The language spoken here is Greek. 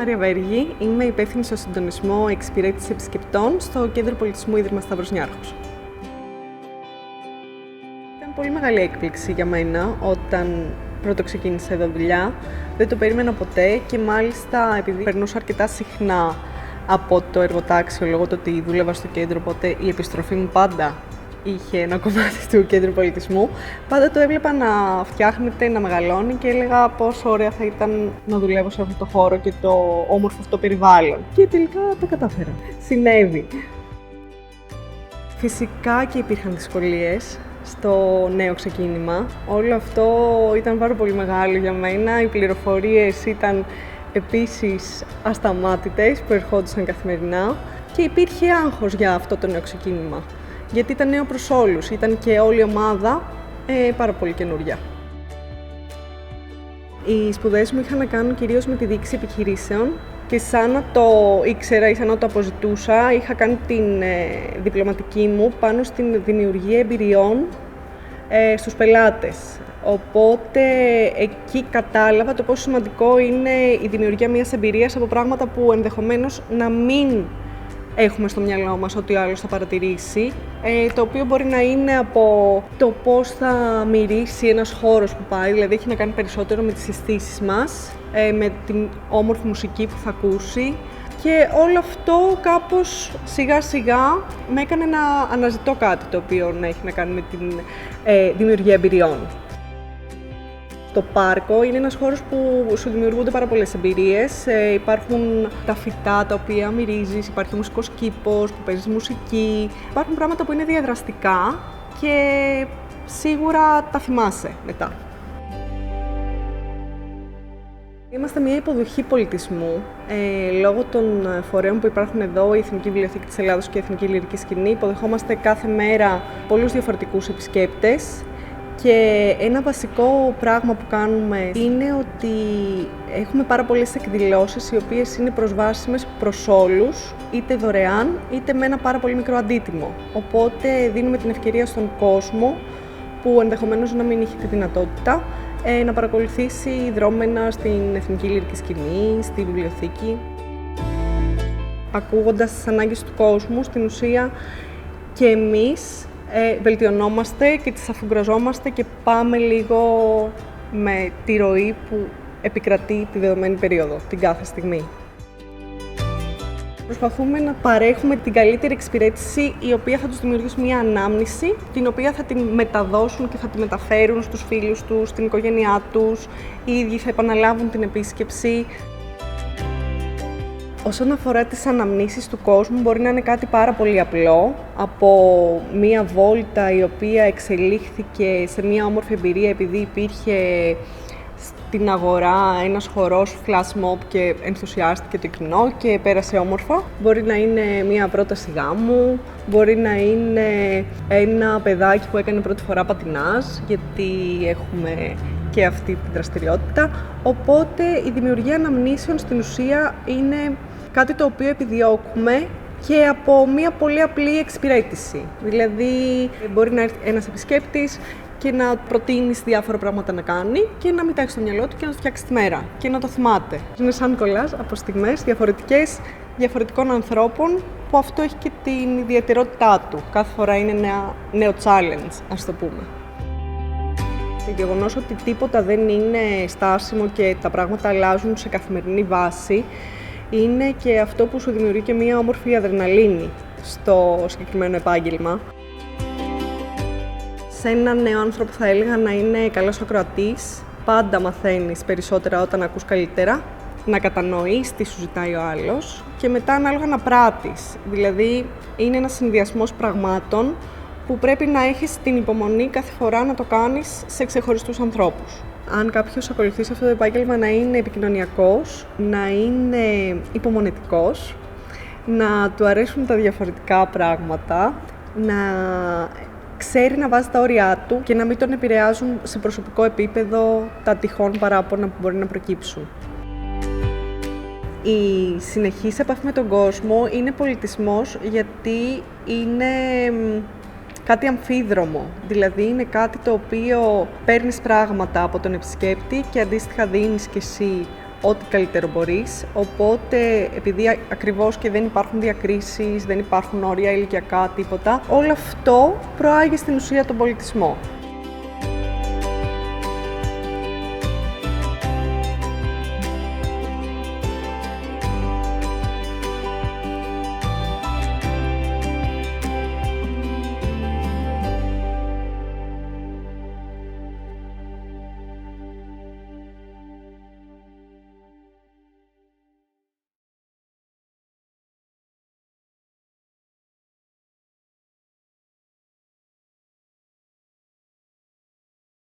Μαρία Βέργη, είμαι υπεύθυνη στο συντονισμό εξυπηρέτησης επισκεπτών στο Κέντρο Πολιτισμού Ίδρυμα Σταύρος Νιάρχος. Ήταν πολύ μεγάλη έκπληξη για μένα όταν πρώτο ξεκίνησα εδώ δουλειά. Δεν το περίμενα ποτέ και μάλιστα επειδή περνούσα αρκετά συχνά από το εργοτάξιο λόγω του ότι δούλευα στο κέντρο, οπότε η επιστροφή μου πάντα είχε ένα κομμάτι του Κέντρου Πολιτισμού. Πάντα το έβλεπα να φτιάχνεται, να μεγαλώνει και έλεγα πόσο ωραία θα ήταν να δουλεύω σε αυτό το χώρο και το όμορφο αυτό περιβάλλον. Και τελικά τα κατάφερα. Συνέβη. Φυσικά και υπήρχαν δυσκολίες στο νέο ξεκίνημα. Όλο αυτό ήταν πάρα πολύ μεγάλο για μένα. Οι πληροφορίες ήταν επίσης ασταμάτητες που ερχόντουσαν καθημερινά και υπήρχε άγχος για αυτό το νέο ξεκίνημα. Γιατί ήταν νέο προς όλους, ήταν και όλη η ομάδα πάρα πολύ καινούρια. Οι σπουδές μου είχαν να κάνουν κυρίως με τη διοίκηση επιχειρήσεων και σαν να το ήξερα ή σαν να το αποζητούσα, είχα κάνει την διπλωματική μου πάνω στην δημιουργία εμπειριών στους πελάτες. Οπότε εκεί κατάλαβα το πόσο σημαντικό είναι η δημιουργία μιας εμπειρίας από πράγματα που ενδεχομένως να μην έχουμε στο μυαλό μας ότι ο άλλος θα παρατηρήσει, το οποίο μπορεί να είναι από το πώς θα μυρίσει ένας χώρος που πάει, δηλαδή έχει να κάνει περισσότερο με τις αισθήσεις μας, με την όμορφη μουσική που θα ακούσει και όλο αυτό κάπως σιγά σιγά με έκανε να αναζητώ κάτι το οποίο να έχει να κάνει με την δημιουργία εμπειριών. Το πάρκο είναι ένας χώρος που σου δημιουργούνται πάρα πολλές εμπειρίες. Υπάρχουν τα φυτά τα οποία μυρίζεις, υπάρχει ο μουσικός κήπος που παίζεις μουσική. Υπάρχουν πράγματα που είναι διαδραστικά και σίγουρα τα θυμάσαι μετά. Είμαστε μια υποδοχή πολιτισμού. Λόγω των φορέων που υπάρχουν εδώ, η Εθνική Βιβλιοθήκη της Ελλάδος και η Εθνική Λυρική Σκηνή, υποδεχόμαστε κάθε μέρα πολλούς διαφορετικούς επισκέπτες. Και ένα βασικό πράγμα που κάνουμε είναι ότι έχουμε πάρα πολλές εκδηλώσεις οι οποίες είναι προσβάσιμες προς όλους, είτε δωρεάν, είτε με ένα πάρα πολύ μικρό αντίτιμο. Οπότε δίνουμε την ευκαιρία στον κόσμο που ενδεχομένως να μην είχε τη δυνατότητα να παρακολουθήσει δρόμενα στην Εθνική Λυρική Σκηνή, στη βιβλιοθήκη. Ακούγοντας τις ανάγκες του κόσμου, στην ουσία και εμείς βελτιωνόμαστε και τις αφουγκραζόμαστε και πάμε λίγο με τη ροή που επικρατεί τη δεδομένη περίοδο, την κάθε στιγμή. Προσπαθούμε να παρέχουμε την καλύτερη εξυπηρέτηση η οποία θα τους δημιουργήσει μια ανάμνηση, την οποία θα την μεταδώσουν και θα τη μεταφέρουν στους φίλους τους, στην οικογένειά τους, οι ίδιοι θα επαναλάβουν την επίσκεψη. Όσον αφορά τις αναμνήσεις του κόσμου, μπορεί να είναι κάτι πάρα πολύ απλό, από μία βόλτα η οποία εξελίχθηκε σε μία όμορφη εμπειρία επειδή υπήρχε στην αγορά ένας χορός flash mob και ενθουσιάστηκε το κοινό και πέρασε όμορφα. Μπορεί να είναι μία πρόταση γάμου, μπορεί να είναι ένα παιδάκι που έκανε πρώτη φορά πατινάζ, γιατί έχουμε και αυτή τη δραστηριότητα. Οπότε η δημιουργία αναμνήσεων στην ουσία είναι κάτι το οποίο επιδιώκουμε και από μια πολύ απλή εξυπηρέτηση. Δηλαδή, μπορεί να έρθει ένας επισκέπτης και να προτείνεις διάφορα πράγματα να κάνει και να μην τα έχει στο μυαλό του και να του φτιάξει τη μέρα και να το θυμάται. Είναι σαν κολλάζ από στιγμές διαφορετικές, διαφορετικών ανθρώπων που αυτό έχει και την ιδιαιτερότητά του. Κάθε φορά είναι ένα νέο challenge, ας το πούμε. Το γεγονός ότι τίποτα δεν είναι στάσιμο και τα πράγματα αλλάζουν σε καθημερινή βάση είναι και αυτό που σου δημιουργεί και μία όμορφη αδρεναλίνη στο συγκεκριμένο επάγγελμα. Σε έναν νέο άνθρωπο θα έλεγα να είναι καλός ακροατής, πάντα μαθαίνεις περισσότερα όταν ακούς καλύτερα, να κατανοείς τι σου ζητάει ο άλλος και μετά ανάλογα να πράττεις. Δηλαδή είναι ένας συνδυασμός πραγμάτων που πρέπει να έχεις την υπομονή κάθε φορά να το κάνεις σε ξεχωριστούς ανθρώπους. Αν κάποιος ακολουθήσει αυτό το επάγγελμα να είναι επικοινωνιακός, να είναι υπομονετικός, να του αρέσουν τα διαφορετικά πράγματα, να ξέρει να βάζει τα όρια του και να μην τον επηρεάζουν σε προσωπικό επίπεδο τα τυχόν παράπονα που μπορεί να προκύψουν. Η συνεχής επαφή με τον κόσμο είναι πολιτισμός γιατί είναι κάτι αμφίδρομο, δηλαδή είναι κάτι το οποίο παίρνεις πράγματα από τον επισκέπτη και αντίστοιχα δίνεις και εσύ ό,τι καλύτερο μπορείς. Οπότε, επειδή ακριβώς και δεν υπάρχουν διακρίσεις, δεν υπάρχουν όρια ηλικιακά, τίποτα, όλο αυτό προάγει στην ουσία τον πολιτισμό.